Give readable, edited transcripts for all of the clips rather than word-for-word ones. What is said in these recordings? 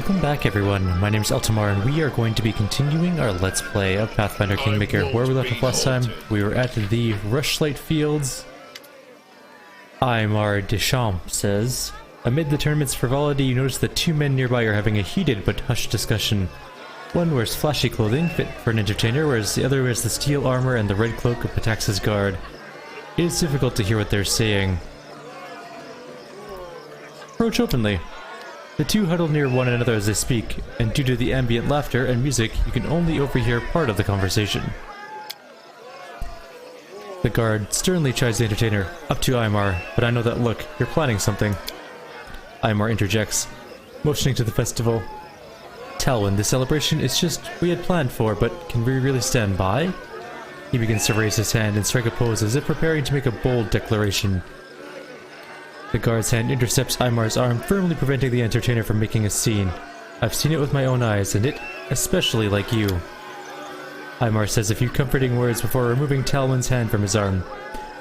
Welcome back everyone, my name is Eltimar and we are going to be continuing our Let's Play of Pathfinder Kingmaker. Where we left off last time, we were at the Rushlight Fields. Eltimar Deschamps says, amid the tournament's frivolity, you notice that two men nearby are having a heated but hushed discussion. One wears flashy clothing, fit for an entertainer, whereas the other wears the steel armor and the red cloak of Patax's guard. It is difficult to hear what they're saying. Approach openly. The two huddle near one another as they speak, and due to the ambient laughter and music, you can only overhear part of the conversation. The guard sternly chides the entertainer, up to Eltimar, but I know that look, you're planning something. Eltimar interjects, motioning to the festival. Talwyn, the celebration is just what we had planned for, but can we really stand by? He begins to raise his hand and strike a pose as if preparing to make a bold declaration. The guard's hand intercepts Eltimar's arm, firmly preventing the entertainer from making a scene. I've seen it with my own eyes, and it especially like you. Eltimar says a few comforting words before removing Talwyn's hand from his arm.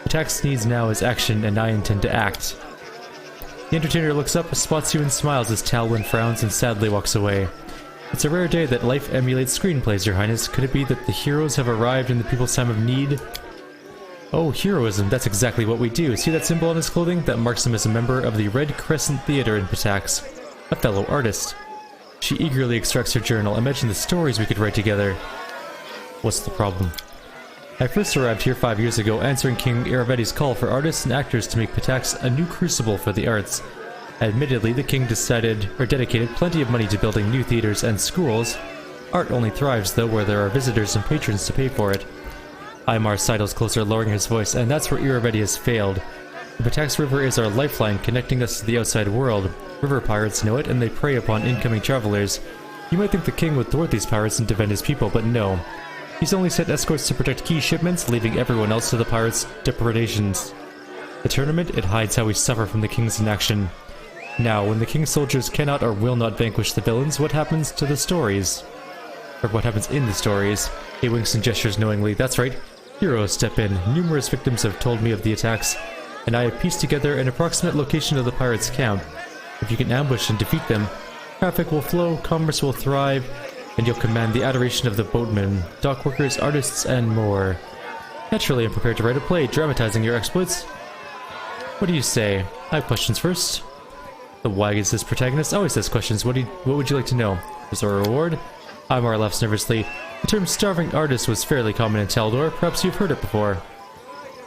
Patax needs now is action, and I intend to act. The entertainer looks up, spots you and smiles as Talwyn frowns and sadly walks away. It's a rare day that life emulates screenplays, Your Highness. Could it be that the heroes have arrived in the people's time of need? Oh, heroism, that's exactly what we do. See that symbol on his clothing? That marks him as a member of the Red Crescent Theater in Patax. A fellow artist. She eagerly extracts her journal. Imagine the stories we could write together. What's the problem? I first arrived here 5 years ago, answering King Iravetti's call for artists and actors to make Patax a new crucible for the arts. Admittedly, the king dedicated plenty of money to building new theaters and schools. Art only thrives, though, where there are visitors and patrons to pay for it. Eltimar sidles closer, lowering his voice, and that's where Iravetti has failed. The Patax River is our lifeline, connecting us to the outside world. River pirates know it, and they prey upon incoming travelers. You might think the king would thwart these pirates and defend his people, but no. He's only sent escorts to protect key shipments, leaving everyone else to the pirates' depredations. The tournament, it hides how we suffer from the king's inaction. Now, when the king's soldiers cannot or will not vanquish the villains, what happens to the stories? Or what happens in the stories? He winks and gestures knowingly. That's right. Heroes step in. Numerous victims have told me of the attacks, and I have pieced together an approximate location of the pirates' camp. If you can ambush and defeat them, traffic will flow, commerce will thrive, and you'll command the adoration of the boatmen, dock workers, artists, and more. Naturally, I'm prepared to write a play dramatizing your exploits. What do you say? I have questions first. The wag is this protagonist always has questions. What would you like to know? Is there a reward? Eltimar laughs nervously. The term starving artist was fairly common in Taldor. Perhaps you've heard it before.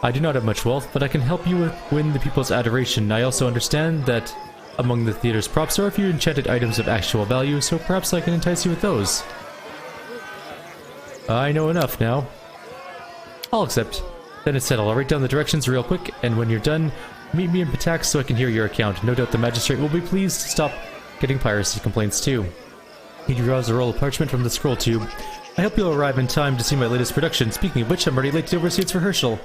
I do not have much wealth, but I can help you win the people's adoration. I also understand that among the theater's props are a few enchanted items of actual value, so perhaps I can entice you with those. I know enough now. I'll accept. Then it's settled. I'll write down the directions real quick, and when you're done, meet me in Patax so I can hear your account. No doubt the magistrate will be pleased to stop getting piracy complaints too. He draws a roll of parchment from the scroll tube. I hope you'll arrive in time to see my latest production. Speaking of which, I'm already late to oversee its rehearsal.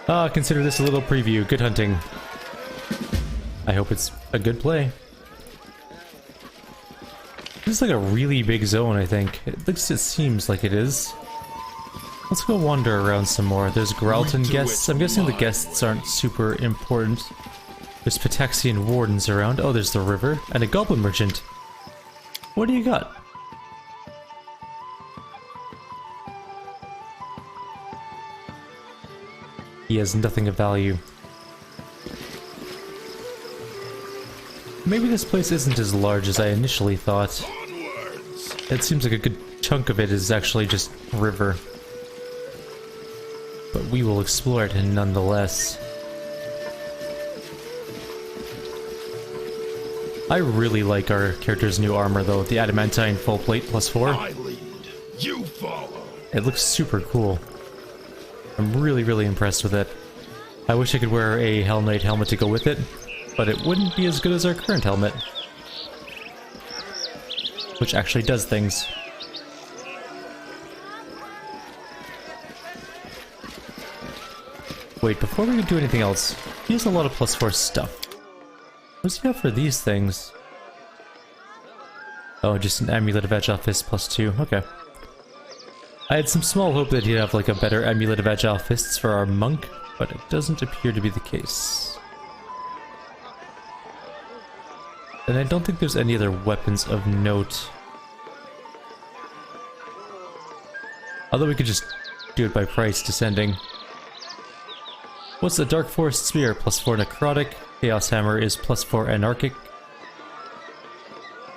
Consider this a little preview. Good hunting. I hope it's a good play. This is like a really big zone, I think. It seems like it is. Let's go wander around some more. There's Gralton guests. I'm guessing the guests aren't super important. There's Pataxian wardens around. Oh, there's the river. And a goblin merchant. What do you got? He has nothing of value. Maybe this place isn't as large as I initially thought. It seems like a good chunk of it is actually just river. But we will explore it nonetheless. I really like our character's new armor though, the adamantine full plate +4. I lead, you follow. It looks super cool. I'm really impressed with it. I wish I could wear a Hell Knight helmet to go with it, but it wouldn't be as good as our current helmet. Which actually does things. Wait, before we do anything else, he has a lot of +4 stuff. What does he have for these things? Oh, just an Amulet of Agile Fist +2, okay. I had some small hope that he'd have like a better Amulet of Agile Fists for our monk, but it doesn't appear to be the case. And I don't think there's any other weapons of note. Although we could just do it by price, descending. What's the Dark Forest Spear? +4 Necrotic. Chaos Hammer is +4 Anarchic.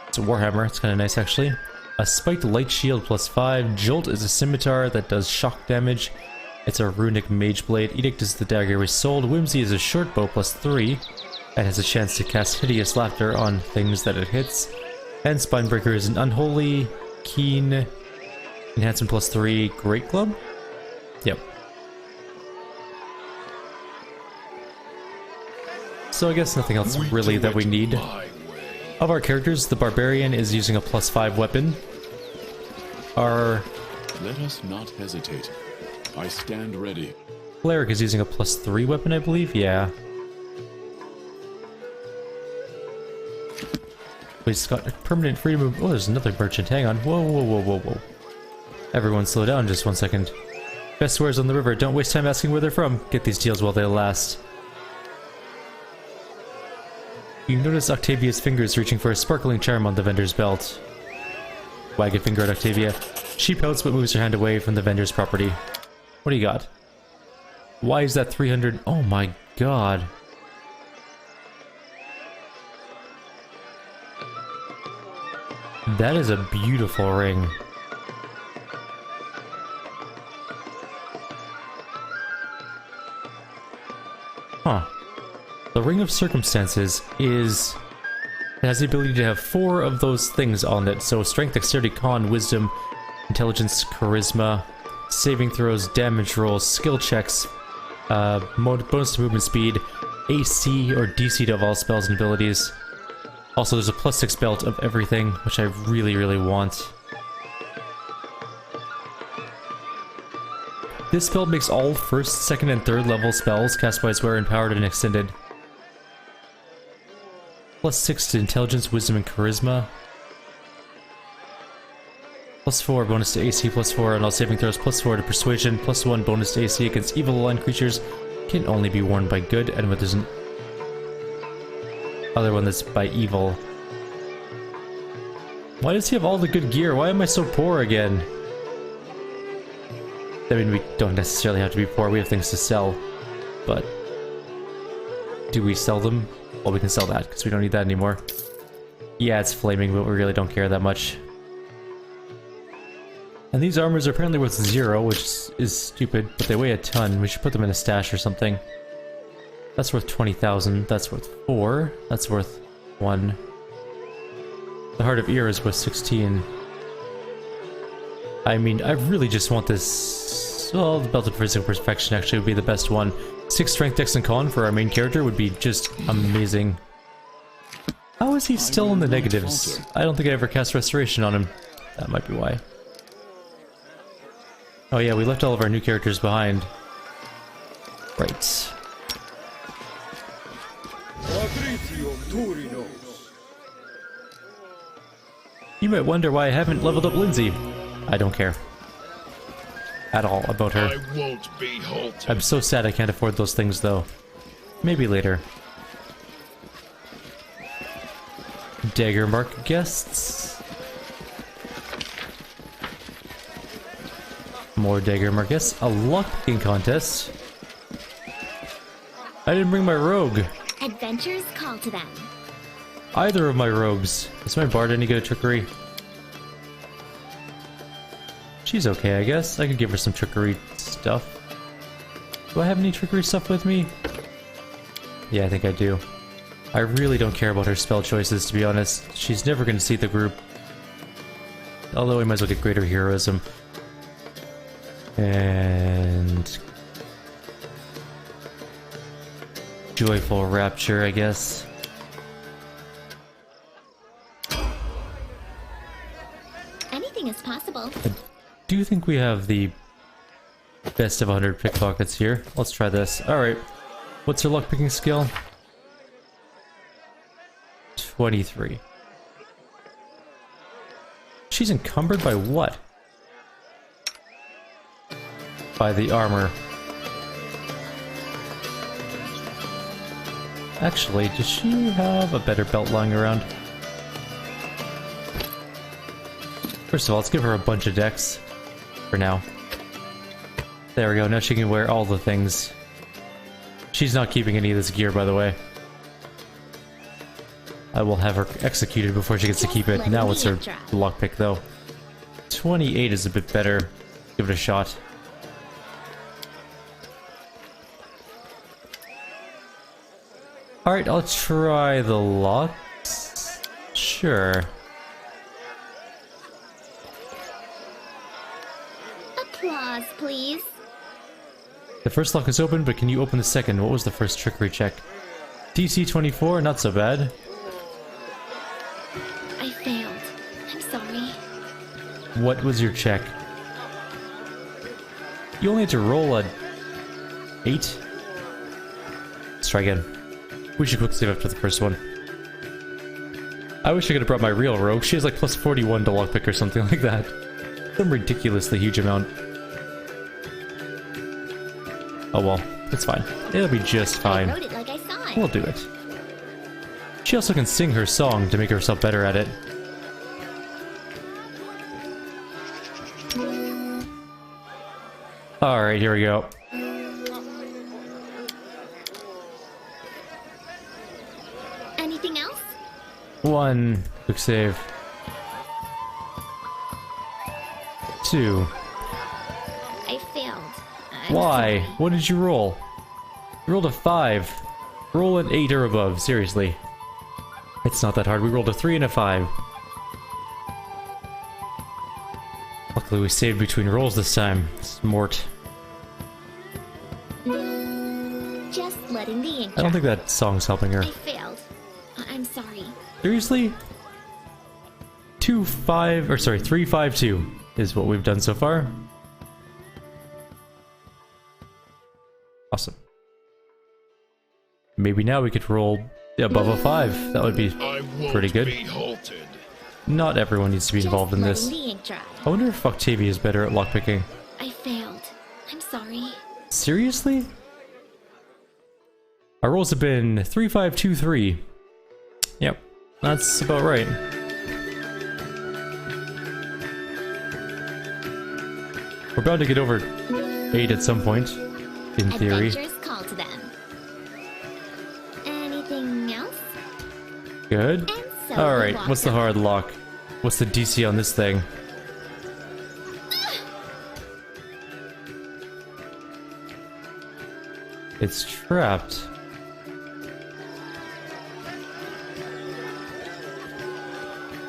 It's a Warhammer, it's kind of nice actually. A Spiked Light Shield +5. Jolt is a scimitar that does shock damage. It's a Runic Mage Blade. Edict is the dagger we sold. Whimsy is a short bow +3. And has a chance to cast Hideous Laughter on things that it hits. And Spinebreaker is an Unholy, Keen, Enhancement +3 Great Club? Yep. So I guess nothing else really that we need. Of our characters, the Barbarian is using a +5 weapon. Our Let us not hesitate. I stand ready. Cleric is using a +3 weapon, I believe? Yeah. He's got permanent freedom of... Oh, there's another merchant. Hang on. Whoa, whoa, whoa, whoa, whoa. Everyone slow down just 1 second. Best wares on the river. Don't waste time asking where they're from. Get these deals while they last. You notice Octavia's fingers reaching for a sparkling charm on the vendor's belt. Wag a finger at Octavia. She pouts but moves her hand away from the vendor's property. What do you got? Why is that 300? Oh my god. That is a beautiful ring. Huh. The Ring of Circumstances is... It has the ability to have 4 of those things on it. So Strength, Dexterity, Con, Wisdom, Intelligence, Charisma, Saving Throws, Damage Rolls, Skill Checks, bonus to movement speed, AC or DC to all spells and abilities. Also, there's a +6 belt of everything, which I really, really want. This spell makes all 1st, 2nd, and 3rd level spells cast by its wearer empowered and extended. +6 to Intelligence, Wisdom, and Charisma. +4 bonus to AC, +4 on all saving throws, +4 to Persuasion, +1 bonus to AC against evil aligned creatures. Can only be worn by good, and there's an other one that's by evil. Why does he have all the good gear? Why am I so poor again? I mean, we don't necessarily have to be poor, we have things to sell. But... do we sell them? Well, we can sell that, because we don't need that anymore. Yeah, it's flaming, but we really don't care that much. And these armors are apparently worth 0, which is stupid, but they weigh a ton. We should put them in a stash or something. That's worth 20,000. That's worth 4. That's worth 1. The Heart of Ear is worth 16. I mean, I really just want this... Well, the Belt of Physical Perfection actually would be the best one. 6 Strength, Dex, and Con for our main character would be just amazing. How is he still in the negatives? I don't think I ever cast Restoration on him. That might be why. Oh yeah, we left all of our new characters behind. Right. You might wonder why I haven't leveled up Lindsay. I don't care. At all about her. I won't be halted. I'm so sad I can't afford those things though. Maybe later. Dagger mark guests. More dagger mark guests. A lockpicking contest. I didn't bring my rogue. Adventures call to them. Either of my rogues. Is my bard any good at trickery? She's okay, I guess. I could give her some trickery stuff. Do I have any trickery stuff with me? Yeah, I think I do. I really don't care about her spell choices, to be honest. She's never going to see the group. Although I might as well get greater heroism. And... joyful rapture, I guess. Anything is possible. I do think we have the best of 100 pickpockets here. Let's try this. Alright. What's her lockpicking skill? 23. She's encumbered by what? By the armor. Actually, does she have a better belt lying around? First of all, let's give her a bunch of decks for now. There we go, now she can wear all the things. She's not keeping any of this gear, by the way. I will have her executed before she gets to keep it. Now what's her lockpick, though? 28 is a bit better. Give it a shot. Alright, I'll try the locks. Sure. Applause, please. The first lock is open, but can you open the second? What was the first trickery check? DC 24, not so bad. I failed. I'm sorry. What was your check? You only had to roll a 8? Let's try again. We should quick save up to the first one. I wish I could have brought my real rogue. She has like plus 41 to lockpick or something like that. Some ridiculously huge amount. Oh well, it's fine. It'll be just fine. I wrote it like I saw it. We'll do it. She also can sing her song to make herself better at it. Alright, here we go. Anything else? 1. Quick save. 2. I failed. I'm Why? sorry. What did you roll? You rolled a 5. Roll an 8 or above, seriously. It's not that hard. We rolled a 3 and a 5. Luckily we saved between rolls this time. Smart. Just letting the ink I don't dry. think that song's helping her. I failed. I'm sorry. Seriously? 2, 5, or sorry, 3, 5, 2 is what we've done so far. Awesome. Maybe now we could roll above a 5. That would be I won't pretty good. be halted. Not everyone needs to be involved in this. Letting the ink dry. I wonder if Octavia is better at lockpicking. I failed. I'm sorry. Seriously? Our rolls have been 3, 5, 2, 3. Yep, that's about right. We're bound to get over 8 at some point, in theory. Adventures call to them. Anything else? Good. And so Alright, we walked what's the up. hard lock? What's the DC on this thing? It's trapped.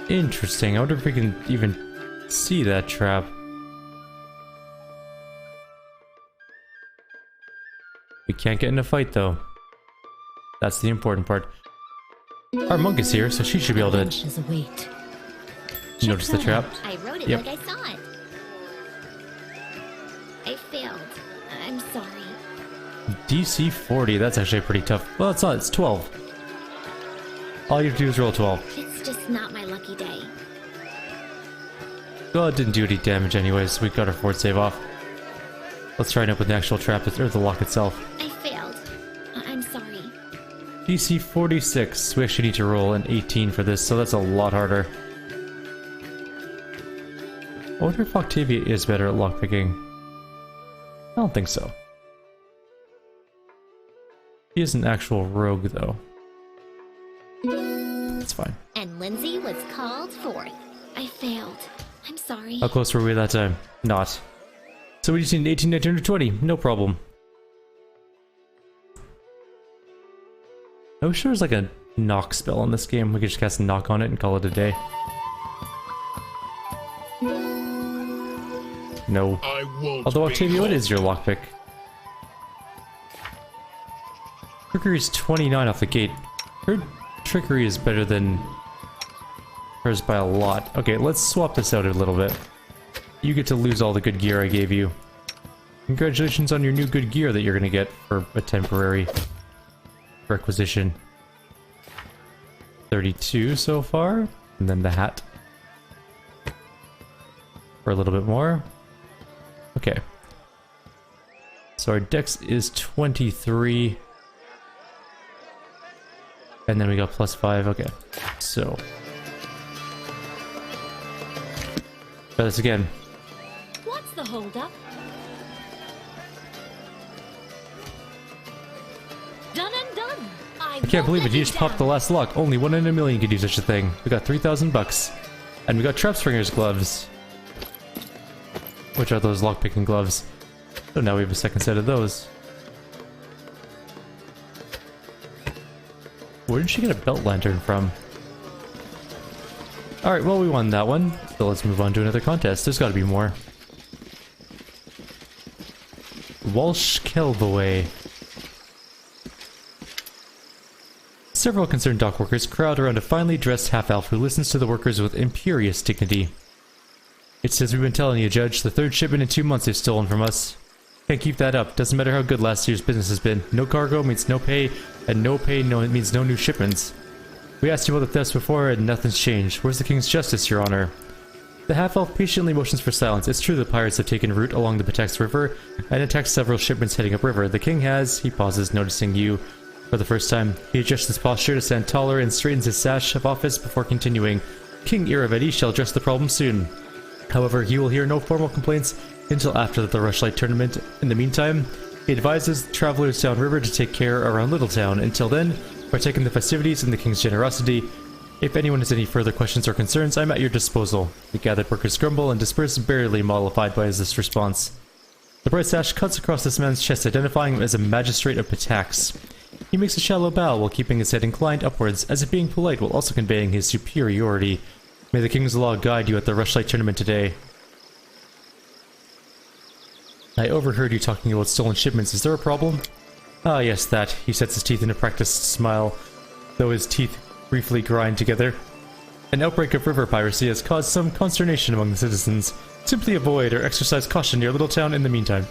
Interesting. I wonder if we can even see that trap. We can't get in a fight though. That's the important part. Our monk is here, so she should be able to Adventures await. notice the trap. I wrote it Yep. like I saw it. I failed. I'm sorry. DC 40, that's actually pretty tough. Well, it's not, it's 12. All you have to do is roll 12. It's just not my lucky day. Well, it didn't do any damage anyways, we got our fort save off. Let's try and open the actual trap, or the lock itself. I failed. I'm sorry. DC 46, we actually need to roll an 18 for this, so that's a lot harder. I wonder if Octavia is better at lockpicking. I don't think so. He is an actual rogue, though. That's fine. And Lindsay was called forth. I failed. I'm sorry. How close were we that time? Not. So we just need an 18, 19, or 20. No problem. I wish there was like a knock spell on this game. We could just cast knock on it and call it a day. No. I won't Although be Octavia, what halted. is your lockpick? Trickery is 29 off the gate. Her trickery is better than hers by a lot. Okay, let's swap this out a little bit. You get to lose all the good gear I gave you. Congratulations on your new good gear that you're gonna get for a temporary requisition. 32 so far, and then the hat. For a little bit more. Okay. So our dex is 23. And then we got +5, okay. So. Try this again. What's the holdup? Done and done. I can't believe it, you just popped the last lock. Only 1 in a million could do such a thing. We got 3,000 bucks. And we got Trapspringer's gloves. Which are those lockpicking gloves. So now we have a second set of those. Where did she get a belt lantern from? Alright, well we won that one. So let's move on to another contest. There's gotta be more. Walsh Kelvaway. Several concerned dock workers crowd around a finely dressed half-elf who listens to the workers with imperious dignity. It says, we've been telling you, Judge, the third shipment in 2 months they've stolen from us. Can't keep that up. Doesn't matter how good last year's business has been. No cargo means no pay, and no pay means no new shipments. We asked you about the thefts before, and nothing's changed. Where's the King's justice, Your Honor? The half-elf patiently motions for silence. It's true the pirates have taken route along the Patex River, and attacked several shipments heading upriver. The King has, he pauses, noticing you. For the first time, he adjusts his posture to stand taller and straightens his sash of office before continuing. King Iravedi shall address the problem soon. However, he will hear no formal complaints until after the Rushlight tournament. In the meantime, he advises travelers downriver to take care around Littletown. Until then, partake in the festivities and the King's generosity. If anyone has any further questions or concerns, I'm at your disposal. The gathered workers grumble and disperse, barely mollified by this response. The bright sash cuts across this man's chest, identifying him as a magistrate of Patex. He makes a shallow bow while keeping his head inclined upwards, as if being polite while also conveying his superiority. May the King's law guide you at the Rushlight tournament today. I overheard you talking about stolen shipments. Is there a problem? Ah, yes, that. He sets his teeth in a practiced smile, though his teeth briefly grind together. An outbreak of river piracy has caused some consternation among the citizens. Simply avoid or exercise caution near Littletown in the meantime.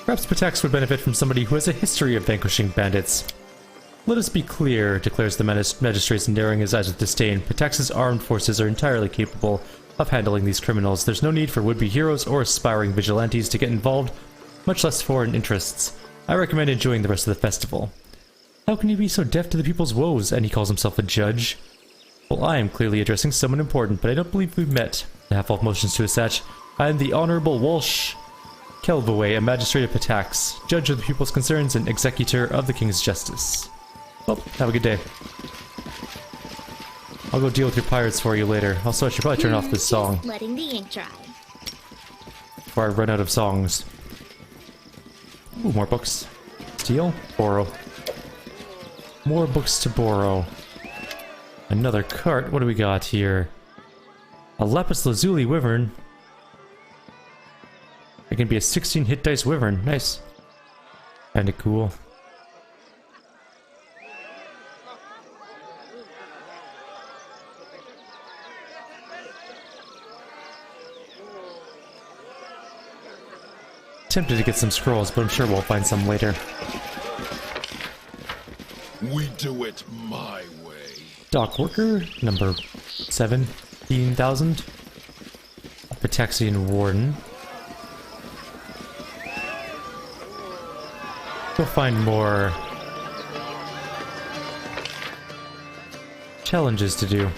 Perhaps Patex would benefit from somebody who has a history of vanquishing bandits. Let us be clear, declares the magistrate, narrowing his eyes with disdain. Patex's armed forces are entirely capable of handling these criminals. There's no need for would-be heroes or aspiring vigilantes to get involved, much less foreign interests. I recommend enjoying the rest of the festival. How can he be so deaf to the people's woes? And he calls himself a judge. Well, I am clearly addressing someone important, but I don't believe we've met. The half-elf motions to his satch. I am the Honorable Walsh Kelvaway, a magistrate of Patex, judge of the people's concerns and executor of the King's justice. Well, have a good day. I'll go deal with your pirates for you later. Also, I should probably turn off this song Just letting the ink dry. before I run out of songs. Ooh, more books. Steal? Borrow. More books to borrow. Another cart. What do we got here? A lapis lazuli wyvern. It can be a 16 hit dice wyvern. Nice. Kinda cool. Tempted to get some scrolls, but I'm sure we'll find some later. We do it my way. Dock worker, number 17,000. Patexian warden. Go find more challenges to do.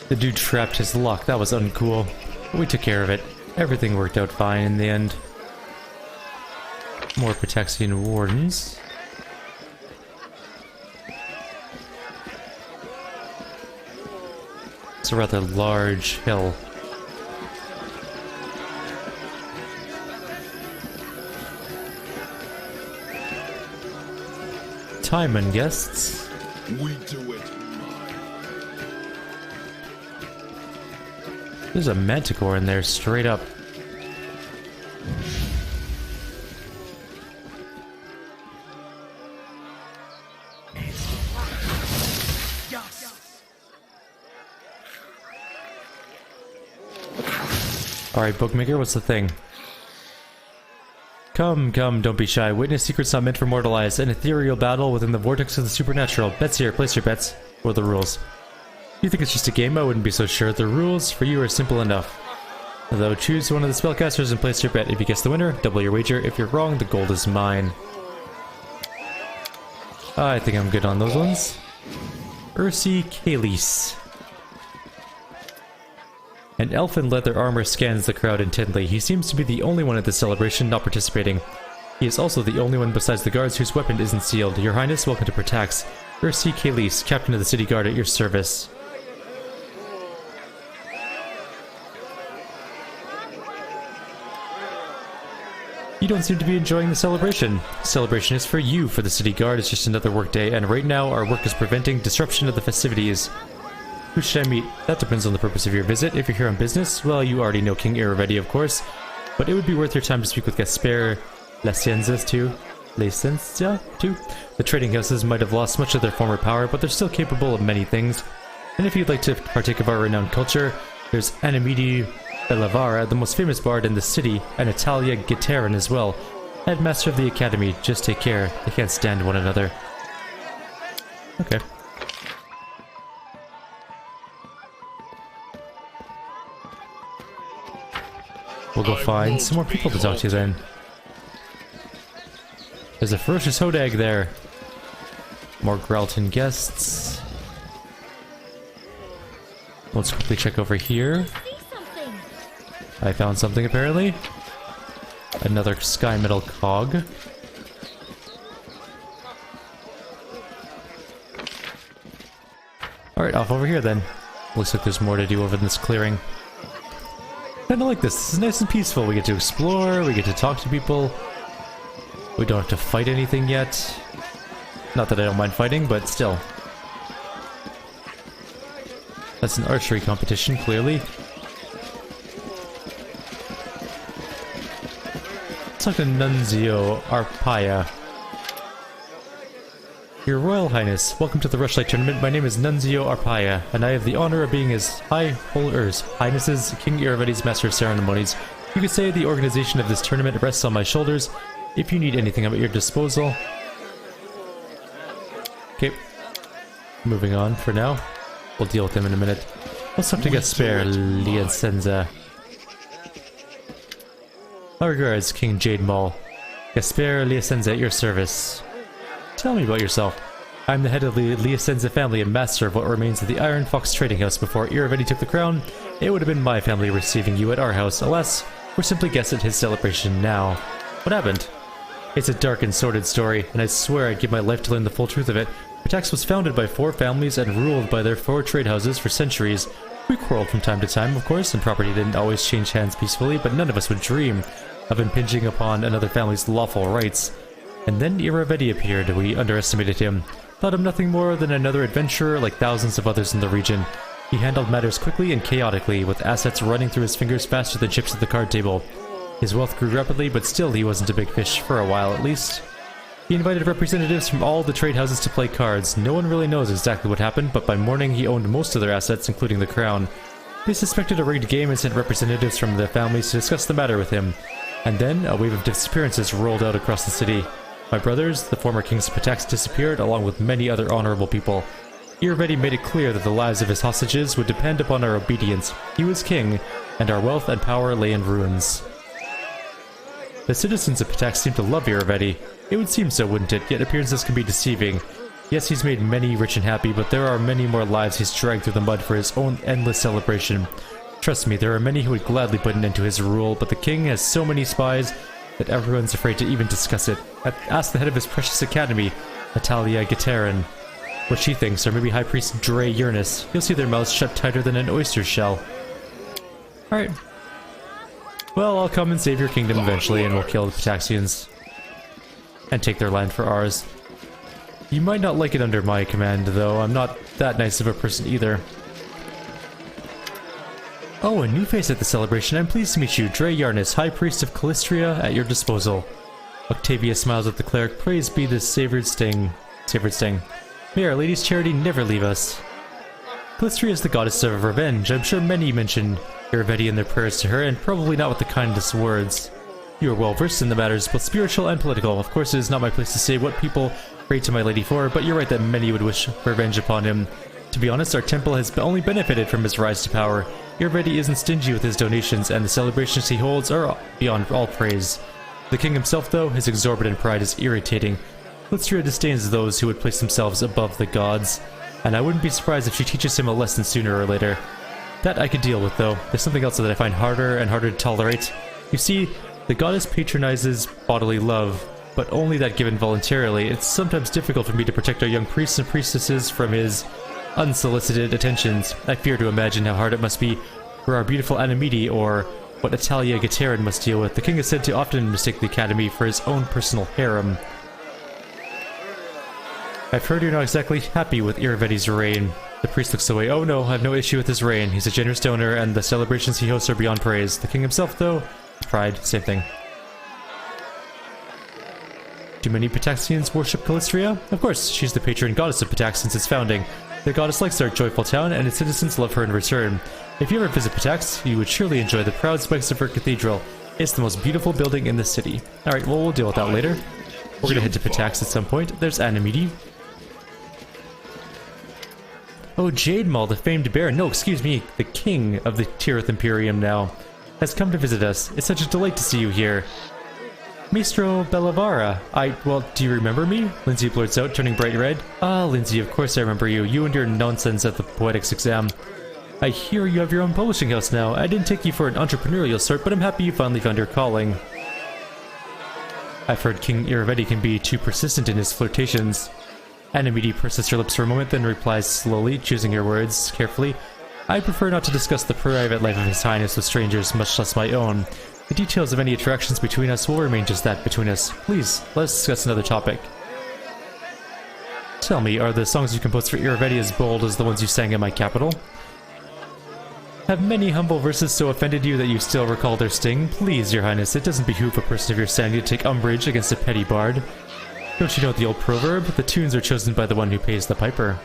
The dude trapped his luck. That was uncool. But we took care of it. Everything worked out fine in the end. More Patexian wardens. It's a rather large hill. Timon guests. We do it. There's a manticore in there, straight up. Alright, Bookmaker, what's the thing? Come, come, don't be shy. Witness secrets not meant for mortal eyes. An ethereal battle within the vortex of the supernatural. Bets here, place your bets. What are the rules? You think it's just a game? I wouldn't be so sure. The rules for you are simple enough. Though choose one of the spellcasters and place your bet. If you guess the winner, double your wager. If you're wrong, the gold is mine. I think I'm good on those ones. Ursi Kalis. An elf in leather armor scans the crowd intently. He seems to be the only one at the celebration not participating. He is also the only one besides the guards whose weapon isn't sealed. Your Highness, welcome to Pertax. Ursi Kalis, captain of the city guard, at your service. You don't seem to be enjoying the celebration. Celebration is for you, for the city guard. It's just another work day, and right now our work is preventing disruption of the festivities. Who should I meet? That depends on the purpose of your visit. If you're here on business, well, you already know King Irevedi, of course. But it would be worth your time to speak with Gasper Lascienza too. The trading houses might have lost much of their former power, but they're still capable of many things. And if you'd like to partake of our renowned culture, there's Animidi Bellavara, the most famous bard in the city, and Natalia Gitarin as well. Headmaster of the academy. Just take care. They can't stand one another. Okay. We'll go find some more people to talk to then. There's a ferocious hodag there. More Gralton guests. Let's quickly check over here. I found something apparently. Another sky metal cog. Alright, off over here then. Looks like there's more to do over in this clearing. Kinda like this. This is nice and peaceful. We get to explore, we get to talk to people. We don't have to fight anything yet. Not that I don't mind fighting, but still. That's an archery competition, clearly. Let's talk to Nunzio Arpaia. Your Royal Highness, welcome to the Rushlight Tournament. My name is Nunzio Arpaia, and I have the honor of being His Highness's King Irevedi's Master of Ceremonies. You could say the organization of this tournament rests on my shoulders. If you need anything, I'm at your disposal. Okay. Moving on for now. We'll deal with him in a minute. Let's talk to Gasper Liensenza. My regards, King Jade Maul. Gasper Liensenza at your service. Tell me about yourself. I'm the head of the Liensenza family and master of what remains of the Iron Fox Trading House. Before Irevedi took the crown, it would have been my family receiving you at our house. Alas, we're simply guests at his celebration now. What happened? It's a dark and sordid story, and I swear I'd give my life to learn the full truth of it. Pertax was founded by 4 families and ruled by their 4 trade houses for centuries. We quarreled from time to time, of course, and property didn't always change hands peacefully, but none of us would dream of impinging upon another family's lawful rights. And then Irevedi appeared. We underestimated him. Thought him nothing more than another adventurer like thousands of others in the region. He handled matters quickly and chaotically, with assets running through his fingers faster than chips at the card table. His wealth grew rapidly, but still he wasn't a big fish, for a while at least. He invited representatives from all the trade houses to play cards. No one really knows exactly what happened, but by morning he owned most of their assets, including the crown. They suspected a rigged game and sent representatives from their families to discuss the matter with him. And then, a wave of disappearances rolled out across the city. My brothers, the former kings of Pertax, disappeared, along with many other honorable people. Irevedi made it clear that the lives of his hostages would depend upon our obedience. He was king, and our wealth and power lay in ruins. The citizens of Pertax seem to love Irevedi. It would seem so, wouldn't it? Yet appearances can be deceiving. Yes, he's made many rich and happy, but there are many more lives he's dragged through the mud for his own endless celebration. Trust me, there are many who would gladly put an end to his rule, but the king has so many spies that everyone's afraid to even discuss it. Ask the head of his precious academy, Natalia Gitarin, what she thinks, or maybe High Priest Dre Uranus. You'll see their mouths shut tighter than an oyster shell. Alright. Well, I'll come and save your kingdom eventually, and we'll kill the Petaxians. And take their land for ours. You might not like it under my command, though. I'm not that nice of a person either. Oh, a new face at the celebration. I'm pleased to meet you, Dre Yarnus, High Priest of Calistria, at your disposal. Octavia smiles at the cleric. Praise be the savored sting. May Our Lady's charity never leave us. Calistria is the goddess of revenge. I'm sure many mention Irevedi in their prayers to her, and probably not with the kindest words. You are well versed in the matters, both spiritual and political. Of course, it is not my place to say what people pray to my lady for, but you're right that many would wish revenge upon him. To be honest, our temple has only benefited from his rise to power. Irvedi isn't stingy with his donations, and the celebrations he holds are beyond all praise. The king himself, though, his exorbitant pride is irritating. Calistria disdains those who would place themselves above the gods, and I wouldn't be surprised if she teaches him a lesson sooner or later. That I could deal with, though. There's something else that I find harder and harder to tolerate. You see, the goddess patronizes bodily love, but only that given voluntarily. It's sometimes difficult for me to protect our young priests and priestesses from his unsolicited attentions. I fear to imagine how hard it must be for our beautiful Animidi, or what Natalia Gaterin must deal with. The king is said to often mistake the academy for his own personal harem. I've heard you're not exactly happy with Irvedi's reign. The priest looks away. Oh no, I have no issue with his reign. He's a generous donor, and the celebrations he hosts are beyond praise. The king himself, though, pride, same thing. Do many Pataxians worship Calistria? Of course, she's the patron goddess of Patax since its founding. The goddess likes our joyful town, and its citizens love her in return. If you ever visit Patax, you would surely enjoy the proud spikes of her cathedral. It's the most beautiful building in the city. Alright, well, we'll deal with that later. We're gonna head to Patax at some point. There's Animidi. Oh, Jade Maul, the famed bear, no, excuse me, the king of the Tirith Imperium now, has come to visit us. It's such a delight to see you here. Maestro Bellavara, well, do you remember me? Lindsay blurts out, turning bright red. Ah, Lindsay, of course I remember you. You and your nonsense at the poetics exam. I hear you have your own publishing house now. I didn't take you for an entrepreneurial sort, but I'm happy you finally found your calling. I've heard King Irvedi can be too persistent in his flirtations. Animidi purses her lips for a moment, then replies slowly, choosing her words carefully. I prefer not to discuss the private life of His Highness with strangers, much less my own. The details of any attractions between us will remain just that, between us. Please, let's discuss another topic. Tell me, are the songs you composed for Irvedi as bold as the ones you sang in my capital? Have many humble verses so offended you that you still recall their sting? Please, your highness, it doesn't behoove a person of your sanity to take umbrage against a petty bard. Don't you know the old proverb? The tunes are chosen by the one who pays the piper.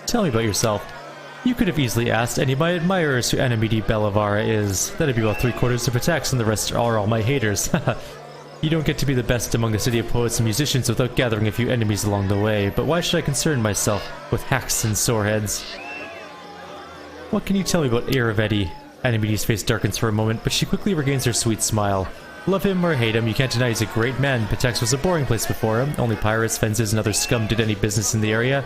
Tell me about yourself. You could have easily asked any of my admirers who Animidi Bellavara is. That'd be about 3/4 of Patax, and the rest are all my haters. You don't get to be the best among the city of poets and musicians without gathering a few enemies along the way, but why should I concern myself with hacks and soreheads? What can you tell me about Irvedi? Animidi's face darkens for a moment, but she quickly regains her sweet smile. Love him or hate him, you can't deny he's a great man. Patax was a boring place before him. Only pirates, fences, and other scum did any business in the area.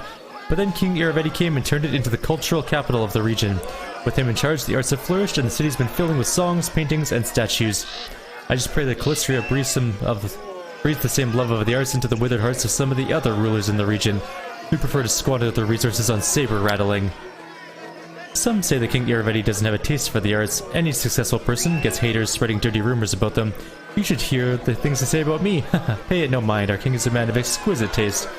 But then King Irvedi came and turned it into the cultural capital of the region. With him in charge, the arts have flourished, and the city's been filling with songs, paintings, and statues. I just pray that Calistria breathes the same love of the arts into the withered hearts of some of the other rulers in the region, who prefer to squander their resources on saber rattling. Some say that King Irvedi doesn't have a taste for the arts. Any successful person gets haters spreading dirty rumors about them. You should hear the things they say about me. Pay it no mind, our king is a man of exquisite taste,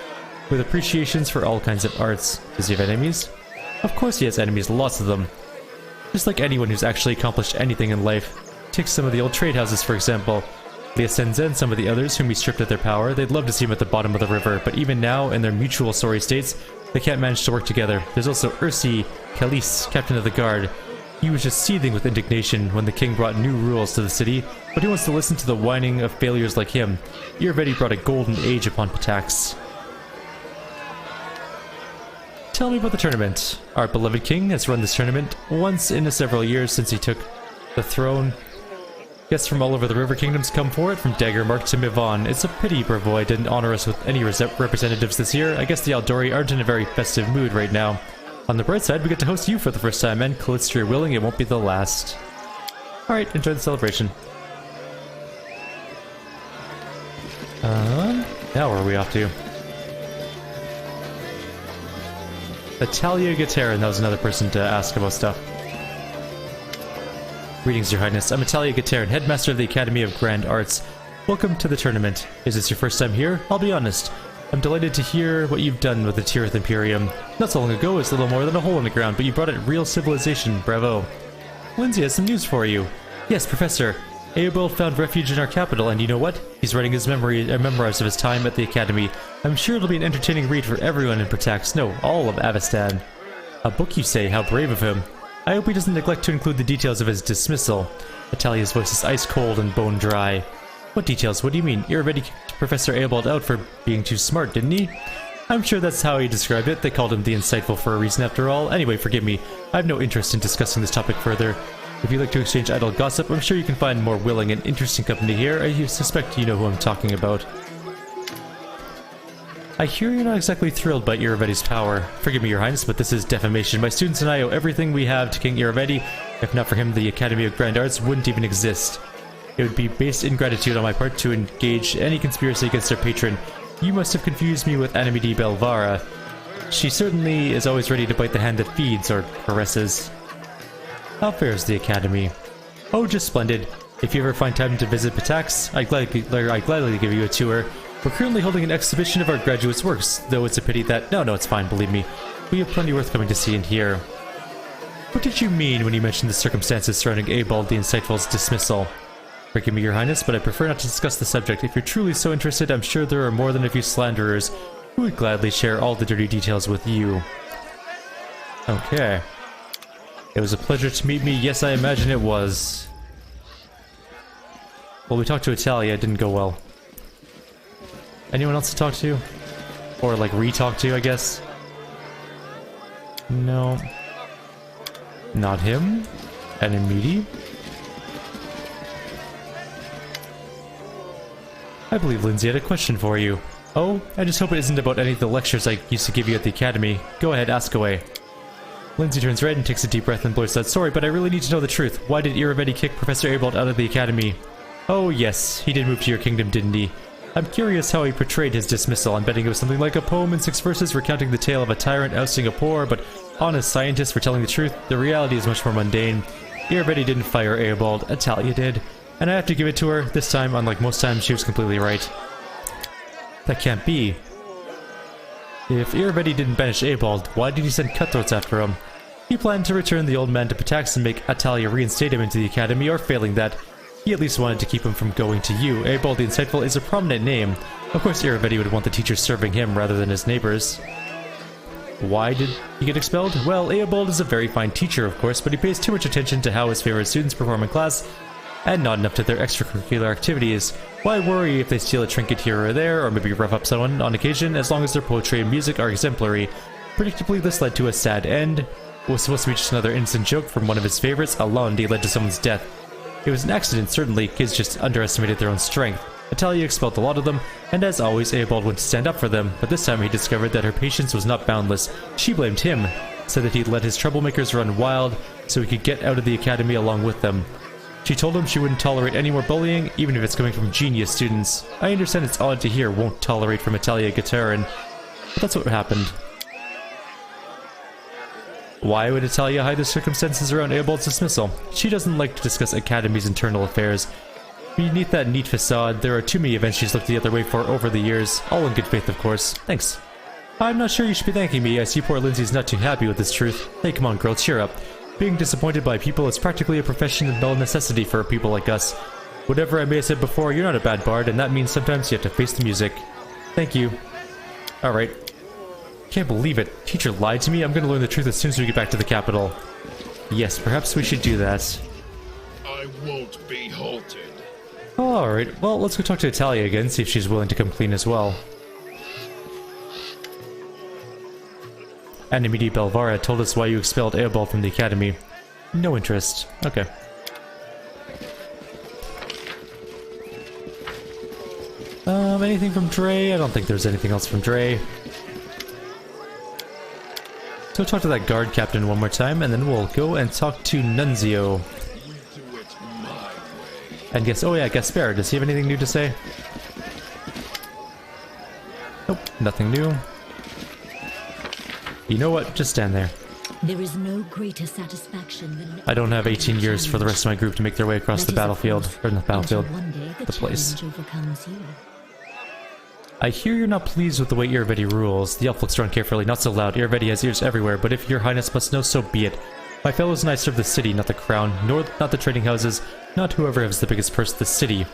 with appreciations for all kinds of arts. Does he have enemies? Of course he has enemies, lots of them. Just like anyone who's actually accomplished anything in life. Take some of the old trade houses, for example. Lea Senza and some of the others whom he stripped of their power. They'd love to see him at the bottom of the river, but even now, in their mutual sorry states, they can't manage to work together. There's also Ursi Kalis, captain of the guard. He was just seething with indignation when the king brought new rules to the city, but he wants to listen to the whining of failures like him. Irvedi brought a golden age upon Patax. Tell me about the tournament. Our beloved king has run this tournament once in several years since he took the throne. Guests from all over the River Kingdoms come for it, from Daggermark to Mivon. It's a pity Brevoy didn't honor us with any representatives this year. I guess the Aldori aren't in a very festive mood right now. On the bright side, we get to host you for the first time, and Calistria willing, it won't be the last. Alright, enjoy the celebration. Now where are we off to? Natalia Gaterin, that was another person to ask about stuff. Greetings, your highness. I'm Natalia Gaterin, headmaster of the Academy of Grand Arts. Welcome to the tournament. Is this your first time here? I'll be honest. I'm delighted to hear what you've done with the Tirith Imperium. Not so long ago, it's little more than a hole in the ground, but you brought it real civilization. Bravo. Lindsay has some news for you. Yes, Professor. Eobald found refuge in our capital, and you know what? He's writing his memoirs of his time at the Academy. I'm sure it'll be an entertaining read for everyone in Patax, no, all of Avestan. A book, you say? How brave of him. I hope he doesn't neglect to include the details of his dismissal. Natalia's voice is ice cold and bone dry. What details? What do you mean? Irvedi kicked Professor Eobald out for being too smart, didn't he? I'm sure that's how he described it. They called him the Insightful for a reason after all. Anyway, forgive me. I have no interest in discussing this topic further. If you'd like to exchange idle gossip, I'm sure you can find more willing and interesting company here. I suspect you know who I'm talking about. I hear you're not exactly thrilled by Irovetti's power. Forgive me, Your Highness, but this is defamation. My students and I owe everything we have to King Irovetti. If not for him, the Academy of Grand Arts wouldn't even exist. It would be based ingratitude on my part to engage any conspiracy against our patron. You must have confused me with Animidi Belvara. She certainly is always ready to bite the hand that feeds, or caresses. How fares the Academy? Oh, just splendid. If you ever find time to visit Patax, I'd gladly give you a tour. We're currently holding an exhibition of our graduates' works, though it's a pity that— No, it's fine, believe me. We have plenty worth coming to see and hear. What did you mean when you mentioned the circumstances surrounding Abald the Insightful's dismissal? Forgive me, Your Highness, but I prefer not to discuss the subject. If you're truly so interested, I'm sure there are more than a few slanderers who would gladly share all the dirty details with you. Okay. It was a pleasure to meet me. Yes, I imagine it was. Well, we talked to Italia. It didn't go well. Anyone else to talk to? Or, like, re-talk to, I guess? No. Not him. Animidi. I believe Lindsay had a question for you. Oh, I just hope it isn't about any of the lectures I used to give you at the Academy. Go ahead, ask away. Lindsay turns red and takes a deep breath and blurts out, Sorry, but I really need to know the truth. Why did Irovetti kick Professor Abald out of the Academy? Oh yes, he did move to your kingdom, didn't he? I'm curious how he portrayed his dismissal. I'm betting it was something like a poem in 6 verses recounting the tale of a tyrant ousting a poor but honest scientist for telling the truth. The reality is much more mundane. Irovetti didn't fire Abald, Italia did. And I have to give it to her. This time, unlike most times, she was completely right. That can't be. If Irovetti didn't banish Abald, why did he send cutthroats after him? He planned to return the old man to Patax and make Italia reinstate him into the Academy, or failing that, he at least wanted to keep him from going to you. Abald the Insightful is a prominent name. Of course Irovetti would want the teachers serving him rather than his neighbors. Why did he get expelled? Well, Abald is a very fine teacher, of course, but he pays too much attention to how his favorite students perform in class, and not enough to their extracurricular activities. Why worry if they steal a trinket here or there, or maybe rough up someone on occasion, as long as their poetry and music are exemplary? Predictably, this led to a sad end. It was supposed to be just another innocent joke from one of his favorites. A Londi led to someone's death. It was an accident, certainly. Kids just underestimated their own strength. Italia expelled a lot of them, and as always, Abald went to stand up for them, but this time he discovered that her patience was not boundless. She blamed him, said that he'd let his troublemakers run wild so he could get out of the Academy along with them. She told him she wouldn't tolerate any more bullying, even if it's coming from genius students. I understand it's odd to hear won't tolerate from Italia Gitarin, but that's what happened. Why would Italia hide the circumstances around Abald's dismissal? She doesn't like to discuss Academy's internal affairs. Beneath that neat facade, there are too many events she's looked the other way for over the years, all in good faith, of course. Thanks. I'm not sure you should be thanking me. I see poor Lindsay's not too happy with this truth. Hey, come on, girl, cheer up. Being disappointed by people is practically a profession of null necessity for people like us. Whatever I may have said before, you're not a bad bard, and that means sometimes you have to face the music. Thank you. Alright. Can't believe it. Teacher lied to me. I'm gonna learn the truth as soon as we get back to the capital. Yes, perhaps we should do that. I won't be halted. Alright, well, let's go talk to Italia again, see if she's willing to come clean as well. Animidi Belvara told us why you expelled Abald from the Academy. No interest. Okay. Anything from Dre? I don't think there's anything else from Dre. Let's go talk to that guard captain one more time, and then we'll go and talk to Nunzio. We do it my way. And guess, oh yeah, Gaspar, does he have anything new to say? Nope, nothing new. You know what? Just stand there. There is no greater satisfaction than I don't have 18 years for the rest of my group to make their way across the battlefield. Or not the battlefield, the place. I hear you're not pleased with the way Irovetti rules. The elf looks around carefully, not so loud. Irovetti has ears everywhere, but if your highness must know, so be it. My fellows and I serve the city, not the crown, nor not the trading houses, not whoever has the biggest purse, the city.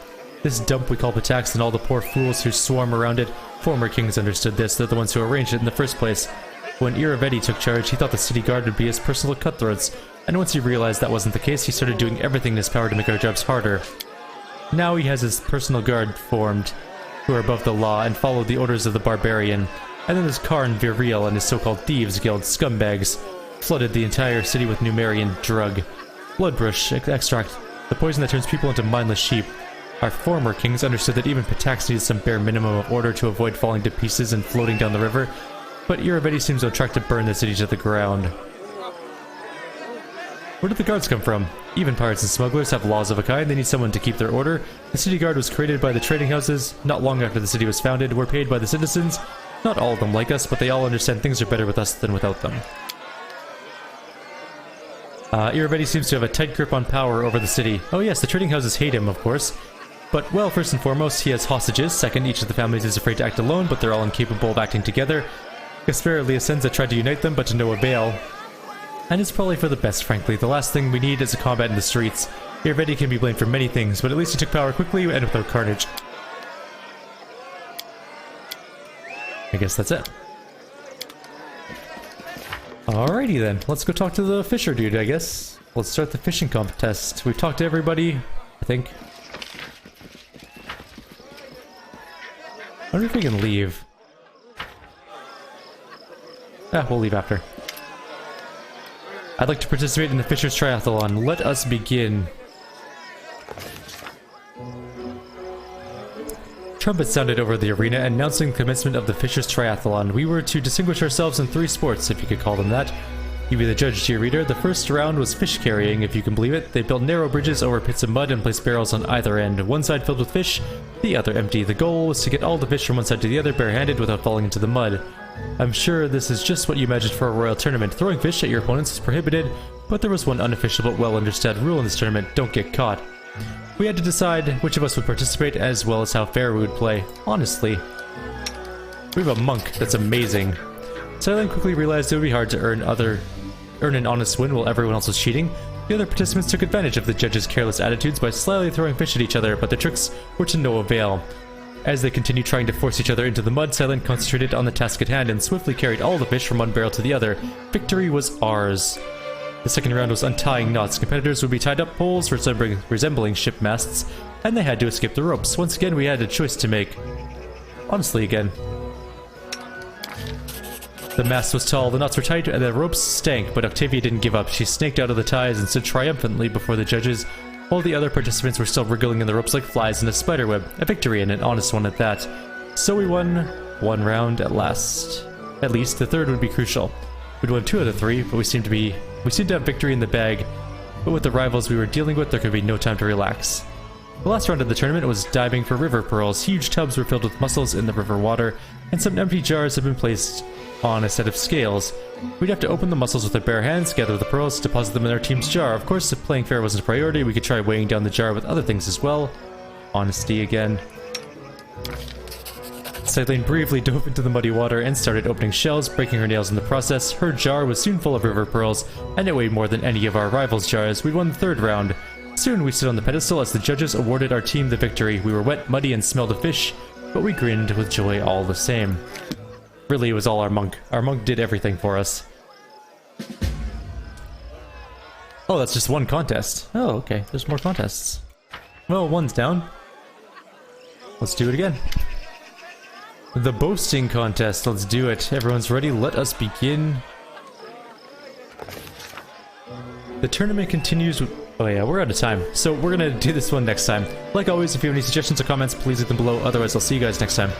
This dump we call Patax and all the poor fools who swarm around it. Former kings understood this, they're the ones who arranged it in the first place. When Irovetti took charge, he thought the city guard would be his personal cutthroats, and once he realized that wasn't the case, he started doing everything in his power to make our jobs harder. Now he has his personal guard formed, who are above the law and follow the orders of the barbarian. And then this Karn Viriel and his so-called Thieves Guild scumbags flooded the entire city with Numerian drug. Bloodbrush extract, the poison that turns people into mindless sheep. Our former kings understood that even Patax needed some bare minimum of order to avoid falling to pieces and floating down the river, but Irovetti seems on track to burn the city to the ground. Where did the guards come from? Even pirates and smugglers have laws of a kind. They need someone to keep their order. The city guard was created by the trading houses. Not long after the city was founded, we're paid by the citizens. Not all of them like us, but they all understand things are better with us than without them. Irovetti seems to have a tight grip on power over the city. Oh yes, the trading houses hate him, of course. But, well, first and foremost, he has hostages. Second, each of the families is afraid to act alone, but they're all incapable of acting together. Gaspar Liasenza tried to unite them, but to no avail. And it's probably for the best, frankly. The last thing we need is a combat in the streets. Irovetti can be blamed for many things, but at least he took power quickly and without carnage. I guess that's it. Alrighty then, let's go talk to the fisher dude, I guess. Let's start the fishing contest. We've talked to everybody, I think. I wonder if we can leave. We'll leave after. I'd like to participate in the Fisher's Triathlon. Let us begin. Trumpets sounded over the arena announcing the commencement of the Fisher's Triathlon. We were to distinguish ourselves in 3 sports, if you could call them that. You be the judge, dear reader. The first round was fish carrying, if you can believe it. They built narrow bridges over pits of mud and placed barrels on either end. One side filled with fish, the other empty. The goal was to get all the fish from one side to the other barehanded without falling into the mud. I'm sure this is just what you imagined for a royal tournament. Throwing fish at your opponents is prohibited, but there was one unofficial but well understood rule in this tournament: don't get caught. We had to decide which of us would participate as well as how fair we would play. Honestly, we have a monk that's amazing. Silent quickly realized it would be hard to earn an honest win while everyone else was cheating. The other participants took advantage of the judges' careless attitudes by slyly throwing fish at each other, but the tricks were to no avail. As they continued trying to force each other into the mud, Silent concentrated on the task at hand and swiftly carried all the fish from one barrel to the other. Victory was ours. The second round was untying knots. Competitors would be tied up poles resembling ship masts, and they had to escape the ropes. Once again, we had a choice to make. Honestly, again. The mast was tall, the knots were tight, and the ropes stank, but Octavia didn't give up. She snaked out of the ties and stood triumphantly before the judges, while the other participants were still wriggling in the ropes like flies in a spiderweb. A victory, and an honest one at that. So we won 1 round at last. At least, the third would be crucial. We'd won 2 out of 3, but we seemed to have victory in the bag. But with the rivals we were dealing with, there could be no time to relax. The last round of the tournament was diving for river pearls. Huge tubs were filled with mussels in the river water, and some empty jars had been placed on a set of scales. We'd have to open the mussels with our bare hands, gather the pearls, deposit them in our team's jar. Of course, if playing fair wasn't a priority, we could try weighing down the jar with other things as well. Honesty again. Cylene briefly dove into the muddy water and started opening shells, breaking her nails in the process. Her jar was soon full of river pearls, and it weighed more than any of our rivals' jars. We won the third round. Soon we stood on the pedestal as the judges awarded our team the victory. We were wet, muddy, and smelled of fish, but we grinned with joy all the same. Really, it was all our monk. Our monk did everything for us. Oh, that's just one contest. Oh, okay. There's more contests. Well, one's down. Let's do it again. The boasting contest. Let's do it. Everyone's ready. Let us begin. The tournament continues with... Oh yeah, we're out of time. So we're gonna do this one next time. Like always, if you have any suggestions or comments, please leave them below. Otherwise, I'll see you guys next time.